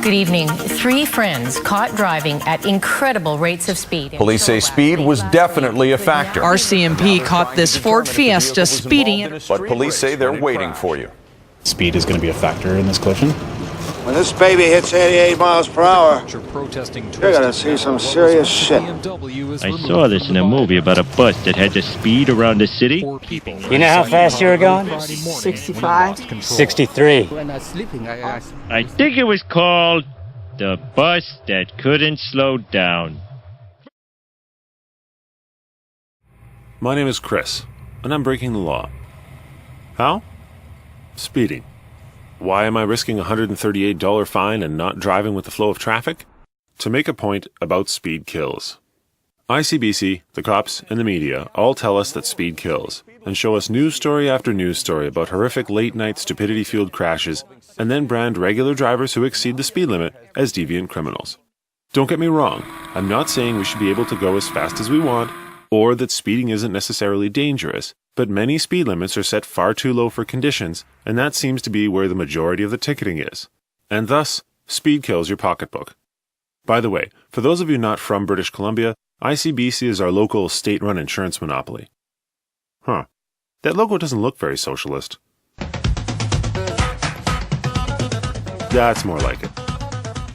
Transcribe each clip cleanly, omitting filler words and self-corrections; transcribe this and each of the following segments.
Good evening. 3 friends caught driving at incredible rates of speed. Police say speed was definitely a factor. RCMP caught this Ford Fiesta speeding. But police say they're waiting for you. Speed is going to be a factor in this collision. When this baby hits 88 miles per hour, you're gonna see some serious shit. I saw this in a movie about a bus that had to speed around the city. You know how fast you were going? 65. 63. I think it was called The Bus That Couldn't Slow Down. My name is Chris, and I'm breaking the law. How? Speeding. Why am I risking a $138 fine and not driving with the flow of traffic? To make a point about speed kills. ICBC, the cops, and the media all tell us that speed kills, and show us news story after news story about horrific late-night stupidity-fueled crashes, and then brand regular drivers who exceed the speed limit as deviant criminals. Don't get me wrong, I'm not saying we should be able to go as fast as we want, or that speeding isn't necessarily dangerous, but many speed limits are set far too low for conditions, and that seems to be where the majority of the ticketing is. And thus, speed kills your pocketbook. By the way, for those of you not from British Columbia, ICBC is our local state-run insurance monopoly. Huh. That logo doesn't look very socialist. That's more like it.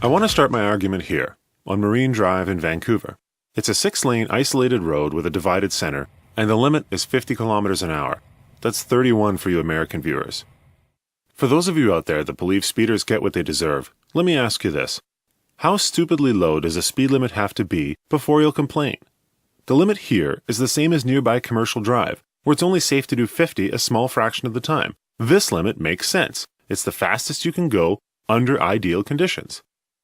I want to start my argument here, on Marine Drive in Vancouver. It's a 6-lane isolated road with a divided center, and the limit is 50 kilometers an hour. That's 31 for you American viewers. For those of you out there that believe speeders get what they deserve, let me ask you this. How stupidly low does a speed limit have to be before you'll complain? The limit here is the same as nearby Commercial Drive, where it's only safe to do 50 a small fraction of the time. This limit makes sense. It's the fastest you can go under ideal conditions.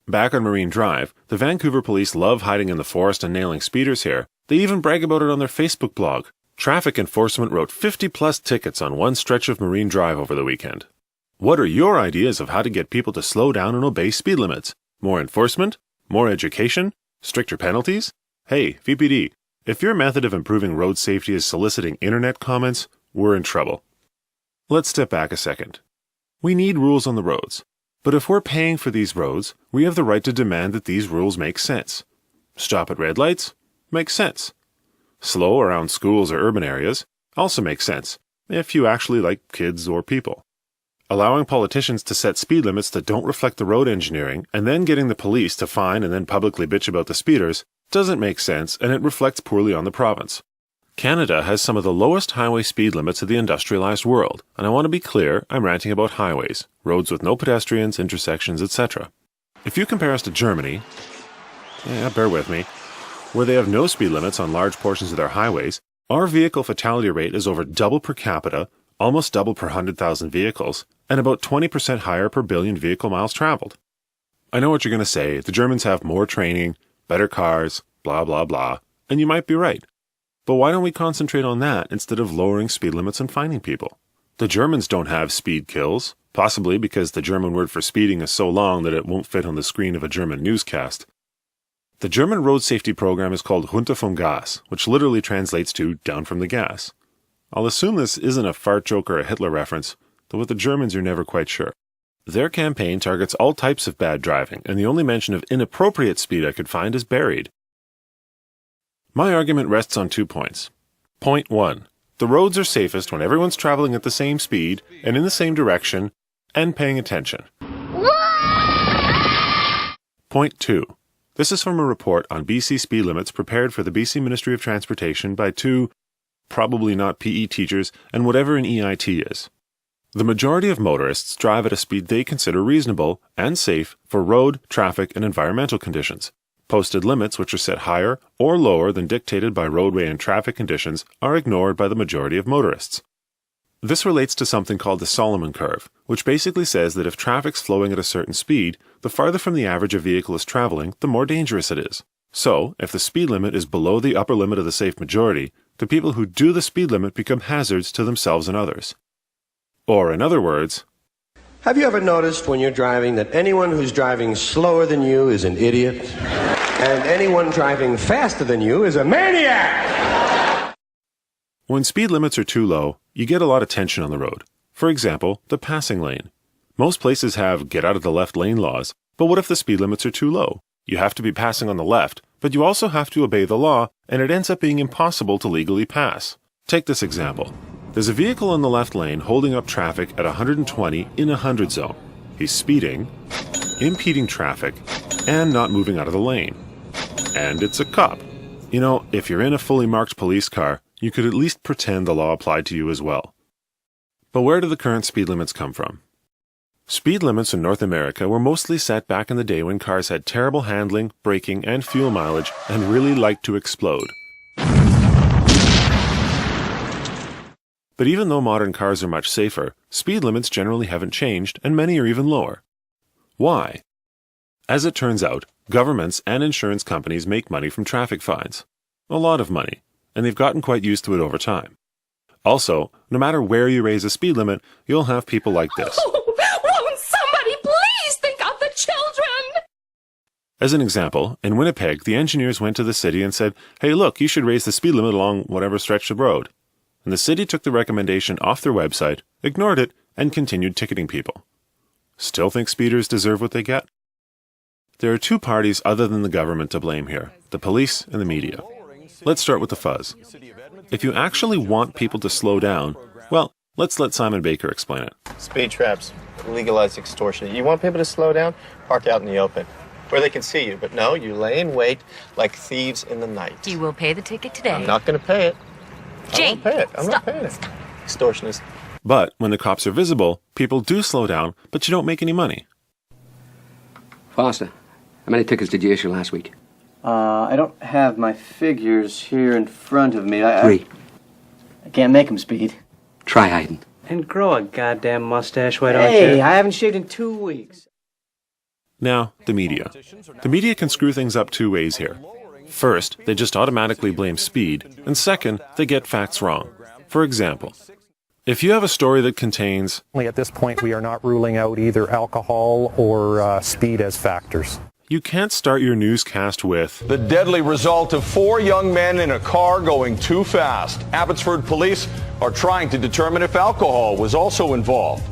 Back on Marine Drive, the Vancouver police love hiding in the forest and nailing speeders here. They even brag about it on their Facebook blog. Traffic enforcement wrote 50-plus tickets on one stretch of Marine Drive over the weekend. What are your ideas of how to get people to slow down and obey speed limits? More enforcement? More education? Stricter penalties? Hey, VPD, if your method of improving road safety is soliciting internet comments, we're in trouble. Let's step back a second. We need rules on the roads. But if we're paying for these roads, we have the right to demand that these rules make sense. Stop at red lights? Makes sense. Slow around schools or urban areas? Also makes sense, if you actually like kids or people. Allowing politicians to set speed limits that don't reflect the road engineering, and then getting the police to fine and then publicly bitch about the speeders, doesn't make sense, and it reflects poorly on the province. Canada has some of the lowest highway speed limits of the industrialized world, and I want to be clear, I'm ranting about highways, roads with no pedestrians, intersections, etc. If you compare us to Germany, bear with me, where they have no speed limits on large portions of their highways, our vehicle fatality rate is over double per capita, almost double per 100,000 vehicles, and about 20% higher per billion vehicle miles traveled. I know what you're going to say, the Germans have more training, better cars, blah blah blah, and you might be right. But why don't we concentrate on that instead of lowering speed limits and fining people? The Germans don't have speed kills, possibly because the German word for speeding is so long that it won't fit on the screen of a German newscast. The German road safety program is called Runter vom Gas, which literally translates to down from the gas. I'll assume this isn't a fart joke or a Hitler reference, though with the Germans you're never quite sure. Their campaign targets all types of bad driving, and the only mention of inappropriate speed I could find is buried. My argument rests on 2 points. Point 1. The roads are safest when everyone's traveling at the same speed and in the same direction and paying attention. Point 2. This is from a report on BC speed limits prepared for the BC Ministry of Transportation by 2, probably not PE teachers, and whatever an EIT is. The majority of motorists drive at a speed they consider reasonable and safe for road, traffic, and environmental conditions. Posted limits, which are set higher or lower than dictated by roadway and traffic conditions, are ignored by the majority of motorists. This relates to something called the Solomon Curve, which basically says that if traffic's flowing at a certain speed, the farther from the average a vehicle is traveling, the more dangerous it is. So, if the speed limit is below the upper limit of the safe majority, the people who do the speed limit become hazards to themselves and others. Or, in other words, Have you ever noticed when you're driving that anyone who's driving slower than you is an idiot? And anyone driving faster than you is a maniac! When speed limits are too low, you get a lot of tension on the road. For example, the passing lane. Most places have get out of the left lane laws, But what if the speed limits are too low? You have to be passing on the left, but you also have to obey the law, and it ends up being impossible to legally pass. Take this example. There's a vehicle in the left lane holding up traffic at 120 in a 100 zone. He's speeding, impeding traffic, and not moving out of the lane. And it's a cop. You know, if you're in a fully marked police car, you could at least pretend the law applied to you as well. But where do the current speed limits come from? Speed limits in North America were mostly set back in the day when cars had terrible handling, braking, and fuel mileage and really liked to explode. But even though modern cars are much safer, speed limits generally haven't changed, and many are even lower. Why? As it turns out, governments and insurance companies make money from traffic fines. A lot of money, and they've gotten quite used to it over time. Also, no matter where you raise a speed limit, you'll have people like this. Won't somebody please think of the children? As an example, in Winnipeg, the engineers went to the city and said, hey look, you should raise the speed limit along whatever stretch of road. And the city took the recommendation off their website, ignored it, and continued ticketing people. Still think speeders deserve what they get? There are two parties other than the government to blame here, the police and the media. Let's start with the fuzz. If you actually want people to slow down, well, let's let Simon Baker explain it. Speed traps, legalized extortion. You want people to slow down? Park out in the open, where they can see you. But no, you lay in wait like thieves in the night. You will pay the ticket today. I'm not going to pay it. Jane, I'm not paying it. Extortionist. But when the cops are visible, people do slow down, but you don't make any money. Foster, how many tickets did you issue last week? I don't have my figures here in front of me. 3. I can't make them, Speed. Try hiding. And grow a goddamn mustache, why don't you? Hey, I haven't shaved in 2 weeks. Now, the media. The media can screw things up two ways here. First, they just automatically blame speed, and second, they get facts wrong. For example, if you have a story that contains... At this point, we are not ruling out either alcohol or speed as factors. You can't start your newscast with... The deadly result of 4 young men in a car going too fast. Abbotsford police are trying to determine if alcohol was also involved.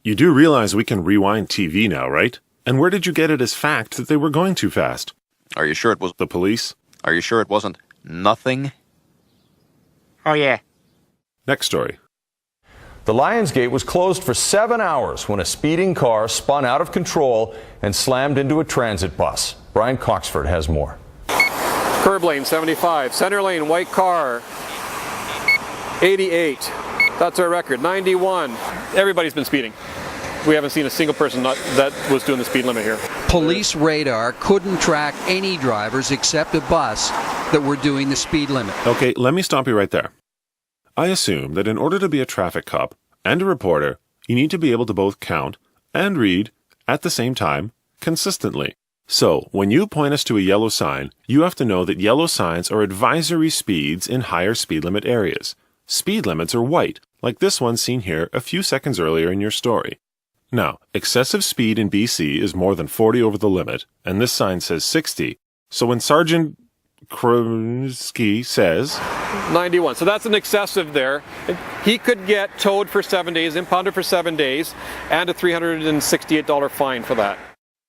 You do realize we can rewind TV now, right? And where did you get it as fact that they were going too fast? Are you sure it was... The police? Are you sure it wasn't nothing? Oh, yeah. Next story. The Lions Gate was closed for 7 hours when a speeding car spun out of control and slammed into a transit bus. Brian Coxford has more. Curb lane 75, center lane white car 88. That's our record. 91. Everybody's been speeding. We haven't seen a single person that was doing the speed limit here. Police radar couldn't track any drivers except a bus that were doing the speed limit. Okay, let me stop you right there. I assume that in order to be a traffic cop and a reporter, you need to be able to both count and read at the same time consistently. So, when you point us to a yellow sign, you have to know that yellow signs are advisory speeds in higher speed limit areas. Speed limits are white, like this one seen here a few seconds earlier in your story. Now, excessive speed in BC is more than 40 over the limit, and this sign says 60. So when Sergeant Krumsky says 91, so that's an excessive there. He could get towed for 7 days, impounded for 7 days, and a $368 fine for that.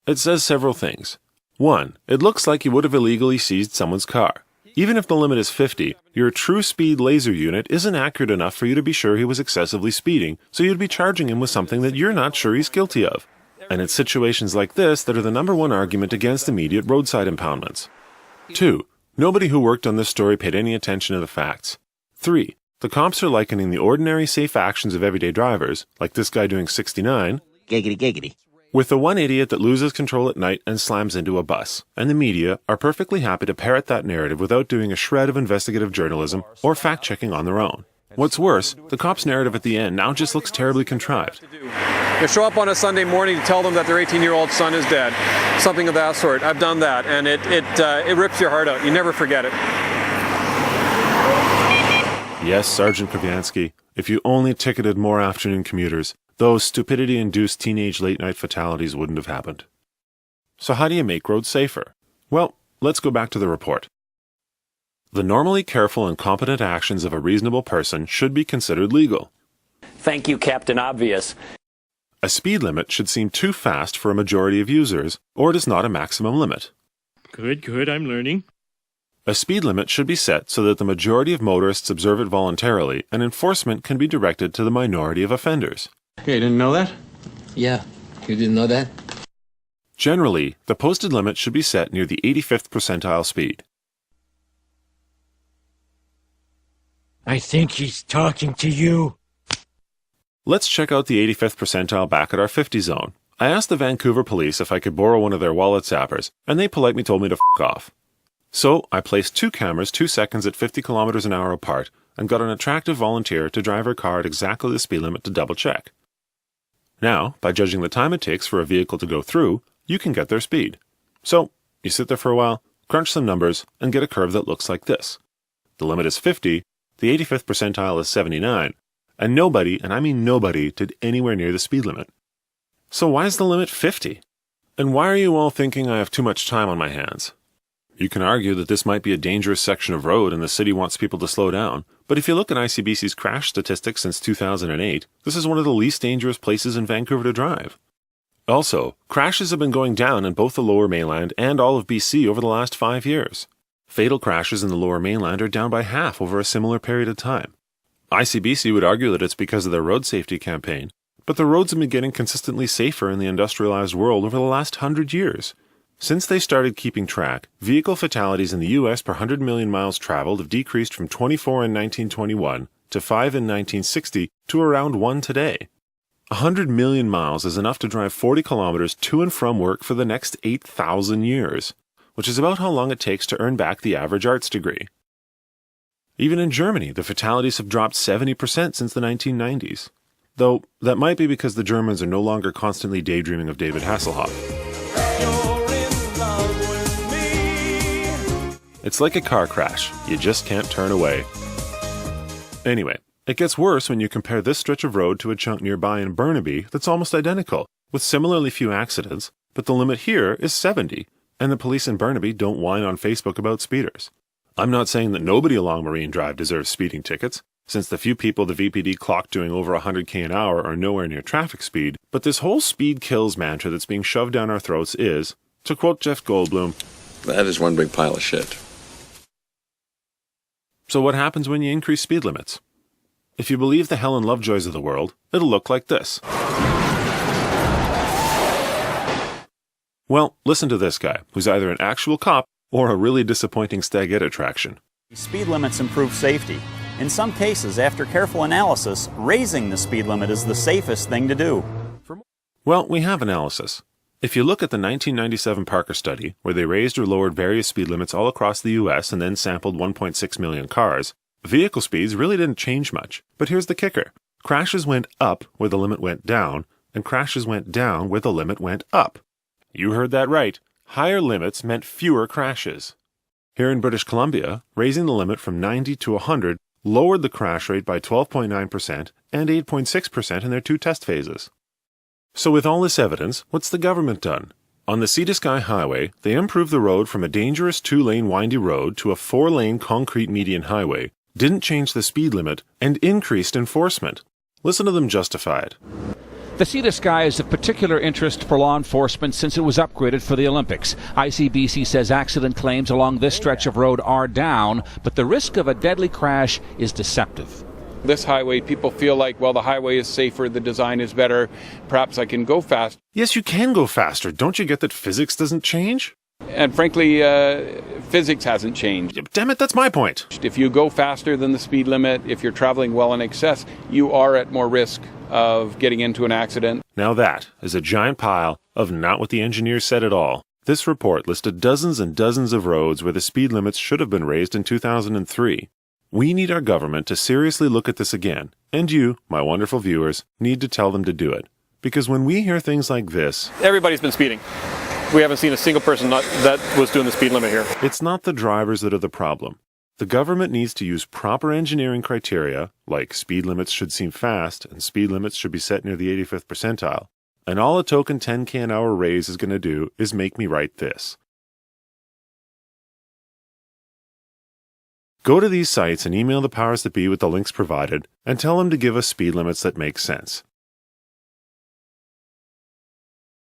It says several things. 1, it looks like he would have illegally seized someone's car. Even if the limit is 50, your true speed laser unit isn't accurate enough for you to be sure he was excessively speeding, so you'd be charging him with something that you're not sure he's guilty of. And it's situations like this that are the #1 argument against immediate roadside impoundments. 2, nobody who worked on this story paid any attention to the facts. 3, the cops are likening the ordinary safe actions of everyday drivers, like this guy doing 69, giggity giggity, with the one idiot that loses control at night and slams into a bus. And the media are perfectly happy to parrot that narrative without doing a shred of investigative journalism or fact-checking on their own. What's worse, the cop's narrative at the end now just looks terribly contrived. You show up on a Sunday morning to tell them that their 18-year-old son is dead. Something of that sort. I've done that, and it rips your heart out. You never forget it. Yes, Sergeant Kraviansky, if you only ticketed more afternoon commuters, those stupidity-induced teenage late-night fatalities wouldn't have happened. So how do you make roads safer? Well, let's go back to the report. The normally careful and competent actions of a reasonable person should be considered legal. Thank you, Captain Obvious. A speed limit should seem too fast for a majority of users, or it is not a maximum limit. Good, I'm learning. A speed limit should be set so that the majority of motorists observe it voluntarily, and enforcement can be directed to the minority of offenders. Hey, you didn't know that? Yeah, you didn't know that? Generally, the posted limit should be set near the 85th percentile speed. I think he's talking to you. Let's check out the 85th percentile back at our 50 zone. I asked the Vancouver police if I could borrow one of their wallet zappers, and they politely told me to f*** off. So I placed 2 cameras 2 seconds at 50 kilometers an hour apart and got an attractive volunteer to drive her car at exactly the speed limit to double check. Now, by judging the time it takes for a vehicle to go through, you can get their speed. So, you sit there for a while, crunch some numbers, and get a curve that looks like this. The limit is 50, the 85th percentile is 79, and nobody, and I mean nobody, did anywhere near the speed limit. So why is the limit 50? And why are you all thinking I have too much time on my hands? You can argue that this might be a dangerous section of road and the city wants people to slow down, but if you look at ICBC's crash statistics since 2008, this is one of the least dangerous places in Vancouver to drive. Also, crashes have been going down in both the Lower Mainland and all of BC over the last 5 years. Fatal crashes in the Lower Mainland are down by half over a similar period of time. ICBC would argue that it's because of their road safety campaign, but the roads have been getting consistently safer in the industrialized world over the last 100 years. Since they started keeping track, vehicle fatalities in the US per 100 million miles traveled have decreased from 24 in 1921 to 5 in 1960 to around 1 today. 100 million miles is enough to drive 40 kilometers to and from work for the next 8,000 years, which is about how long it takes to earn back the average arts degree. Even in Germany, the fatalities have dropped 70% since the 1990s. Though, that might be because the Germans are no longer constantly daydreaming of David Hasselhoff. It's like a car crash. You just can't turn away. Anyway, it gets worse when you compare this stretch of road to a chunk nearby in Burnaby that's almost identical, with similarly few accidents, but the limit here is 70, and the police in Burnaby don't whine on Facebook about speeders. I'm not saying that nobody along Marine Drive deserves speeding tickets, since the few people the VPD clocked doing over 100k an hour are nowhere near traffic speed, but this whole speed kills mantra that's being shoved down our throats is, to quote Jeff Goldblum, "That is one big pile of shit." So what happens when you increase speed limits? If you believe the Helen Lovejoys of the world, it'll look like this. Well, listen to this guy, who's either an actual cop or a really disappointing stag-ed attraction. Speed limits improve safety. In some cases, after careful analysis, raising the speed limit is the safest thing to do. Well, we have analysis. If you look at the 1997 Parker study, where they raised or lowered various speed limits all across the US and then sampled 1.6 million cars, vehicle speeds really didn't change much. But here's the kicker. Crashes went up where the limit went down, and crashes went down where the limit went up. You heard that right. Higher limits meant fewer crashes. Here in British Columbia, raising the limit from 90 to 100 lowered the crash rate by 12.9% and 8.6% in their 2 test phases. So with all this evidence, what's the government done? On the Sea to Sky Highway, they improved the road from a dangerous 2-lane windy road to a 4-lane concrete median highway, didn't change the speed limit, and increased enforcement. Listen to them justify it. The Sea to Sky is of particular interest for law enforcement since it was upgraded for the Olympics. ICBC says accident claims along this stretch of road are down, but the risk of a deadly crash is deceptive. This highway, people feel like, well, the highway is safer, the design is better, perhaps I can go fast. Yes, you can go faster. Don't you get that physics doesn't change? And frankly, physics hasn't changed. Damn it, that's my point. If you go faster than the speed limit, if you're traveling well in excess, you are at more risk of getting into an accident. Now that is a giant pile of not what the engineers said at all. This report listed dozens and dozens of roads where the speed limits should have been raised in 2003. We need our government to seriously look at this again, and you, my wonderful viewers, need to tell them to do it. Because when we hear things like this... Everybody's been speeding. We haven't seen a single person that was doing the speed limit here. It's not the drivers that are the problem. The government needs to use proper engineering criteria, like speed limits should seem fast and speed limits should be set near the 85th percentile, and all a token 10k an hour raise is going to do is make me write this. Go to these sites and email the powers that be with the links provided and tell them to give us speed limits that make sense.